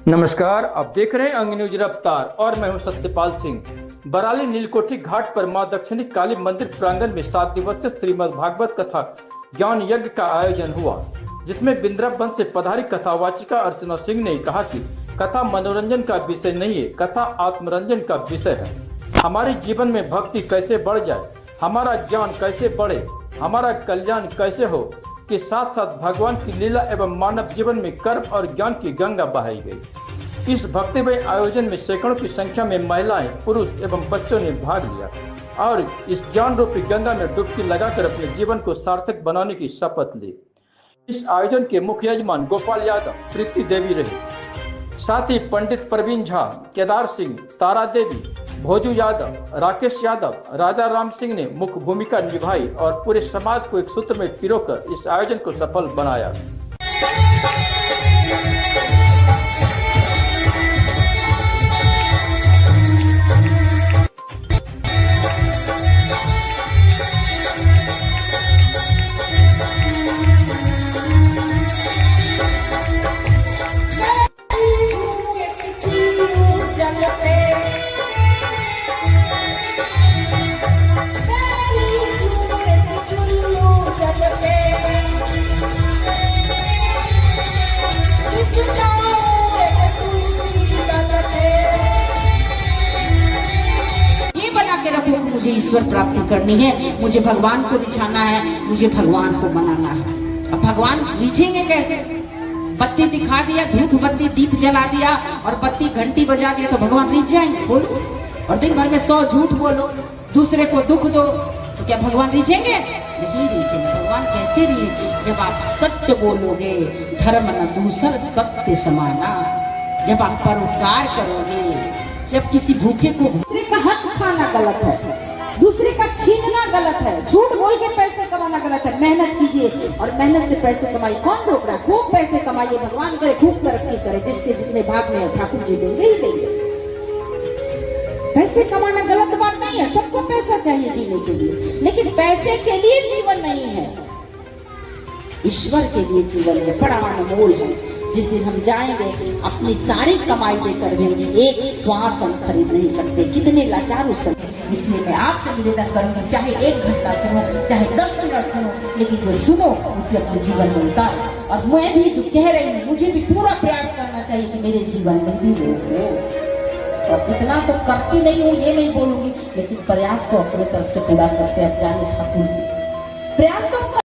नमस्कार, आप देख रहे हैं अंग न्यूज रफ्तार और मैं हूं सत्यपाल सिंह। बराली नीलकोठी घाट पर मां दक्षिणी काली मंदिर प्रांगण में 7 दिवसीय श्रीमद् भागवत कथा ज्ञान यज्ञ का आयोजन हुआ, जिसमें वृंदावन से पधारी कथावाचिका अर्चना सिंह ने कहा कि कथा मनोरंजन का विषय नहीं है, कथा आत्मरंजन का विषय है। हमारे जीवन में भक्ति कैसे बढ़ जाए, हमारा ज्ञान कैसे बढ़े, हमारा कल्याण कैसे हो के साथ साथ भगवान की लीला एवं मानव जीवन में कर्म और ज्ञान की गंगा बहाई गई। इस भक्तिमय आयोजन में सैकड़ों की संख्या में महिलाएं, पुरुष एवं बच्चों ने भाग लिया और इस ज्ञान रूपी गंगा में डुबकी लगाकर अपने जीवन को सार्थक बनाने की शपथ ली। इस आयोजन के मुख्य यजमान गोपाल यादव, प्रीति देवी रही। साथ ही पंडित प्रवीण झा, केदार सिंह, तारा देवी, भोजू यादव, राकेश यादव, राजा राम सिंह ने मुख्य भूमिका निभाई और पूरे समाज को एक सूत्र में पिरोकर इस आयोजन को सफल बनाया। मुझे ईश्वर प्राप्ति करनी है, मुझे भगवान को रिझाना है, मुझे भगवान को मनाना है। अब भगवान रिझेंगे कैसे? बत्ती दिखा दिया, धूप बत्ती दीप जला दिया और बत्ती घंटी बजा दिया तो भगवान रिझ जाएंगे? बोलो। और दिन भर में 100 झूठ बोलो, दूसरे को दुख दो, तो क्या भगवान रिझेंगे? नहीं रिझेंगे। भगवान कैसे रिझेंगे? जब आप सत्य बोलोगे, धर्म न दूसर सत्य समाना, जब आप परोपकार करोगे, जब किसी भूखे को दूसरे का हक खाना गलत है, दूसरे का छीनना गलत है, झूठ बोल के पैसे कमाना गलत है। मेहनत कीजिए और मेहनत से पैसे कमाइए। कौन रोक रहा है? खूब पैसे कमाइए, भगवान करे खूब तरक्की करे, जिसके जितने भाग में है ठाकुर जी देंगे ही देंगे। पैसे कमाना गलत बात नहीं है, सबको पैसा चाहिए जीने के लिए, लेकिन पैसे के लिए जीवन नहीं है, ईश्वर के लिए जीवन है, बड़ा अनमोल है। जिस दिन हम जाएंगे अपनी सारी कमाई देकर भी एक श्वास हम खरीद नहीं सकते। कितने लाचार उस समय। इसलिए मैं आपसे निवेदन करूंगी, चाहे 1 घंटा सुनो, चाहे 10 मिनट सुनो, लेकिन जो सुनो उसे अपने जीवन में उतारो। और मैं भी जो कह रही हूँ, मुझे भी पूरा प्रयास करना चाहिए कि मेरे जीवन में भी वो हो। और इतना तो करती नहीं हूँ ये नहीं बोलूंगी, लेकिन प्रयास को अपनी तरफ से पूरा करते अब जाने ठाकुर प्रयास तो